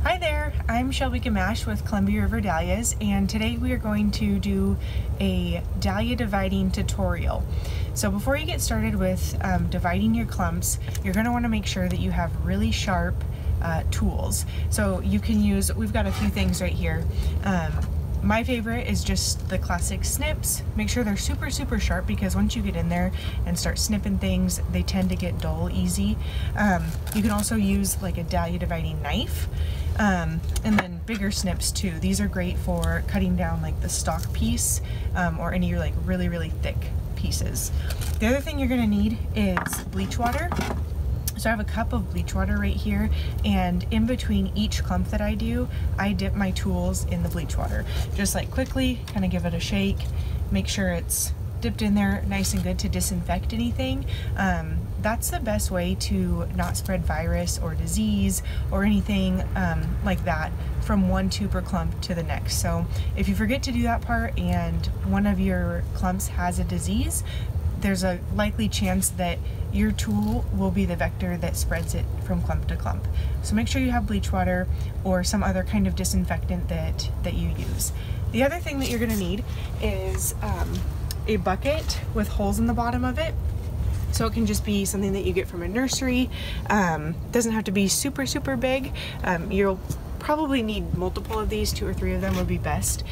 Hi there, I'm Shelby Gamache with Columbia River Dahlias, and today we are going to do a dahlia dividing tutorial. So before you get started with dividing your clumps, you're going to want to make sure that you have really sharp tools. So you can use, we've got a few things right here. My favorite is just the classic snips. Make sure they're super sharp, because once you get in there and start snipping things, they tend to get dull easy. You can also use like a dahlia dividing knife, and then bigger snips too. These are great for cutting down like the stalk piece or any like really thick pieces. The other thing you're gonna need is bleach water. So I have a cup of bleach water right here, and in between each clump that I do, I dip my tools in the bleach water. Just like quickly, kind of give it a shake, make sure it's dipped in there nice and good to disinfect anything. That's the best way to not spread virus or disease or anything like that from one tuber clump to the next. So if you forget to do that part and one of your clumps has a disease, there's a likely chance that your tool will be the vector that spreads it from clump to clump. So make sure you have bleach water or some other kind of disinfectant that you use. The other thing that you're gonna need is a bucket with holes in the bottom of it. So it can just be something that you get from a nursery. Doesn't have to be super big. You'll probably need multiple of these, 2 or 3 of them would be best.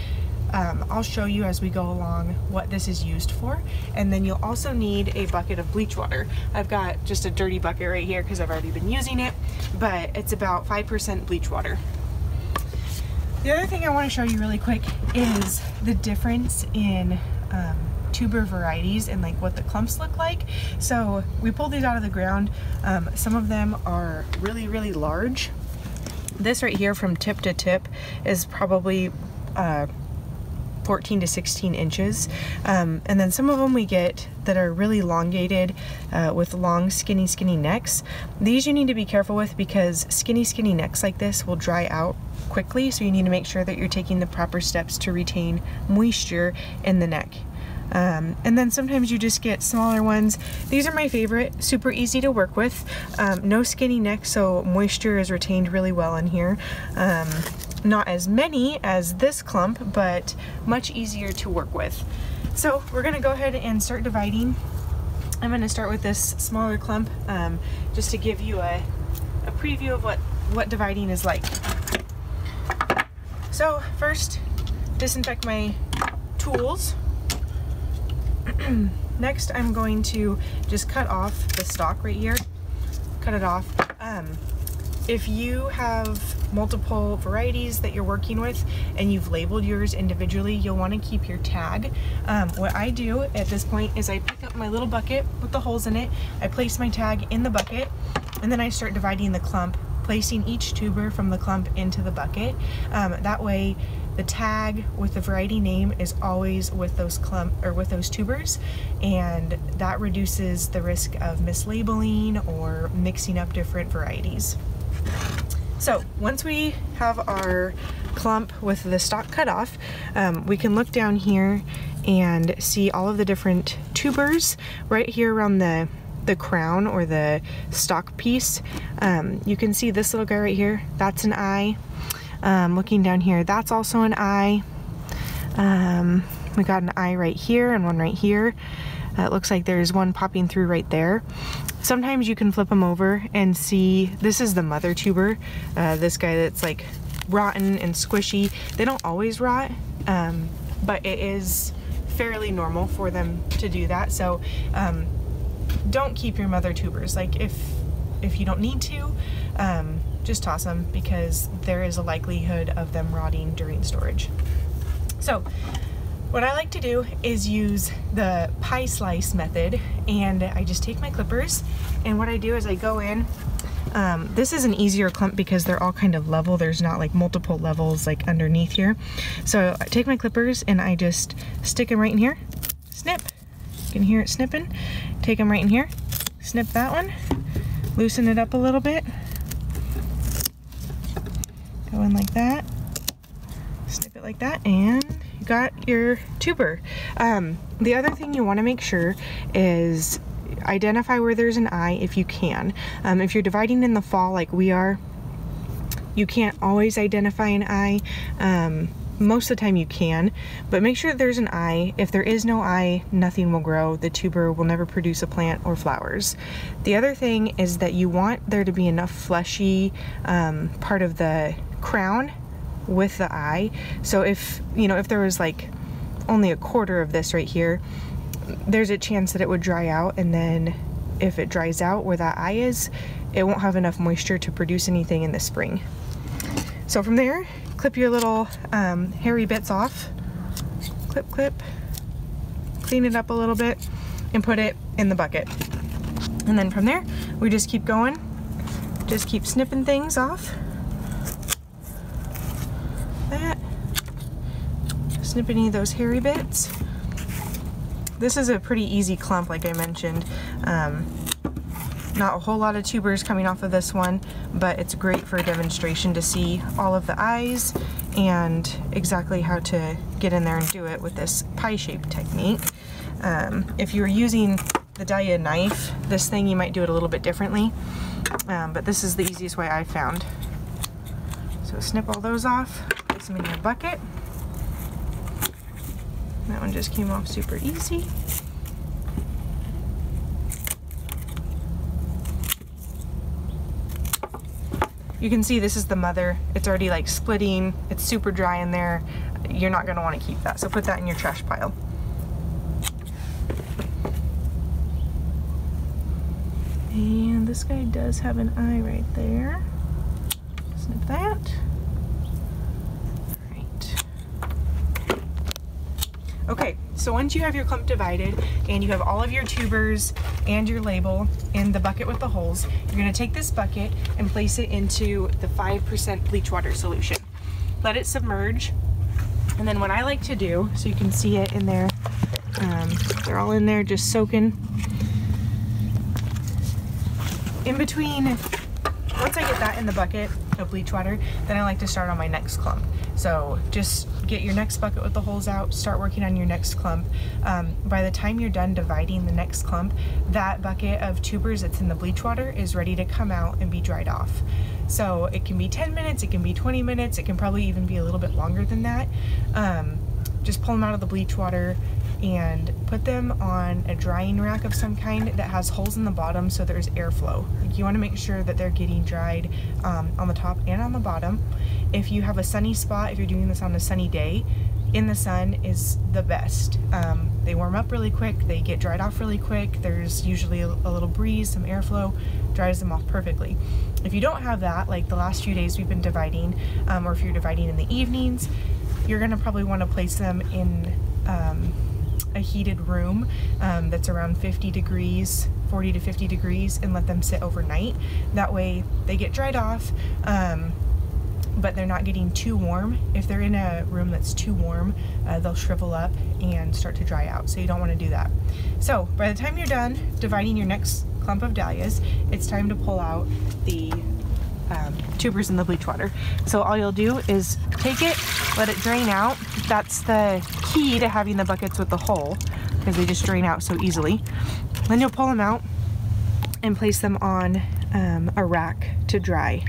I'll show you as we go along what this is used for, and then you'll also need a bucket of bleach water. I've got just a dirty bucket right here because I've already been using it, but it's about 5% bleach water. The other thing I want to show you really quick is the difference in tuber varieties and like what the clumps look like. So we pulled these out of the ground. Some of them are really large. This right here from tip to tip is probably 14 to 16 inches. And then some of them we get that are really elongated with long skinny necks. These you need to be careful with because skinny necks like this will dry out quickly, so you need to make sure that you're taking the proper steps to retain moisture in the neck. And then sometimes you just get smaller ones. These are my favorite, super easy to work with. No skinny neck, so moisture is retained really well in here. Not as many as this clump, but much easier to work with. So we're gonna go ahead and start dividing. I'm gonna start with this smaller clump just to give you a preview of what dividing is like. So first, disinfect my tools. Next, I'm going to just cut off the stalk right here. Cut it off. If you have multiple varieties that you're working with and you've labeled yours individually, you'll want to keep your tag. What I do at this point is I pick up my little bucket with the holes in it, I place my tag in the bucket, and then I start dividing the clump, placing each tuber from the clump into the bucket. That way the tag with the variety name is always with those tubers, and that reduces the risk of mislabeling or mixing up different varieties. So once we have our clump with the stalk cut off, we can look down here and see all of the different tubers right here around the crown or the stalk piece. You can see this little guy right here, that's an eye. Looking down here, that's also an eye. We got an eye right here and one right here. It looks like there's one popping through right there. Sometimes you can flip them over and see, this is the mother tuber, this guy that's like rotten and squishy. They don't always rot, but it is fairly normal for them to do that. So don't keep your mother tubers. Like if you don't need to, just toss them, because there is a likelihood of them rotting during storage. So what I like to do is use the pie slice method, and I just take my clippers, and what I do is I go in. This is an easier clump because they're all kind of level. There's not like multiple levels like underneath here. So I take my clippers and I just stick them right in here. Snip. You can hear it snipping. Take them right in here. Snip that one. Loosen it up a little bit. Go in like that. Snip it like that, and you got your tuber. The other thing you want to make sure is identify where there's an eye if you can. If you're dividing in the fall like we are, You can't always identify an eye. Most of the time you can, but make sure that there's an eye. If there is no eye, nothing will grow. The tuber will never produce a plant or flowers. The other thing is that you want there to be enough fleshy part of the crown with the eye. So if, you know, if there was like only a quarter of this right here, there's a chance that it would dry out, and then if it dries out where that eye is, it won't have enough moisture to produce anything in the spring. So from there, clip your little hairy bits off. Clip, clip. Clean it up a little bit and put it in the bucket. And then from there, we just keep going. Just keep snipping things off. That. Snip any of those hairy bits. This is a pretty easy clump, like I mentioned. Not a whole lot of tubers coming off of this one, but it's great for a demonstration to see all of the eyes and exactly how to get in there and do it with this pie shape technique. If you were using the Dahlia knife, this thing, you might do it a little bit differently, but this is the easiest way I found. So snip all those off, place them in your bucket. That one just came off super easy. You can see this is the mother. It's already like splitting. It's super dry in there. You're not gonna wanna keep that. So put that in your trash pile. And this guy does have an eye right there. Snip that. Right. Okay, so once you have your clump divided and you have all of your tubers and your label in the bucket with the holes, you're going to take this bucket and place it into the 5% bleach water solution. Let it submerge, and then what I like to do, so you can see it in there, they're all in there just soaking. In between, once I get that in the bucket of bleach water, then I like to start on my next clump. So just get your next bucket with the holes out, start working on your next clump. By the time you're done dividing the next clump, that bucket of tubers that's in the bleach water is ready to come out and be dried off. So it can be 10 minutes, it can be 20 minutes, it can probably even be a little bit longer than that. Just pull them out of the bleach water and put them on a drying rack of some kind that has holes in the bottom so there's airflow. You want to make sure that they're getting dried on the top and on the bottom. If you have a sunny spot, if you're doing this on a sunny day, in the sun is the best. They warm up really quick, they get dried off really quick, there's usually a little breeze, some airflow, dries them off perfectly. If you don't have that, like the last few days we've been dividing, or if you're dividing in the evenings, you're going to probably want to place them in a heated room that's around 50 degrees, 40 to 50 degrees, and let them sit overnight. That way they get dried off, but they're not getting too warm. If they're in a room that's too warm, they'll shrivel up and start to dry out, so you don't want to do that. So by the time you're done dividing your next clump of dahlias, it's time to pull out the tubers in the bleach water. So all you'll do is take it, let it drain out. That's the key to having the buckets with the hole, because they just drain out so easily. Then you'll pull them out and place them on a rack to dry.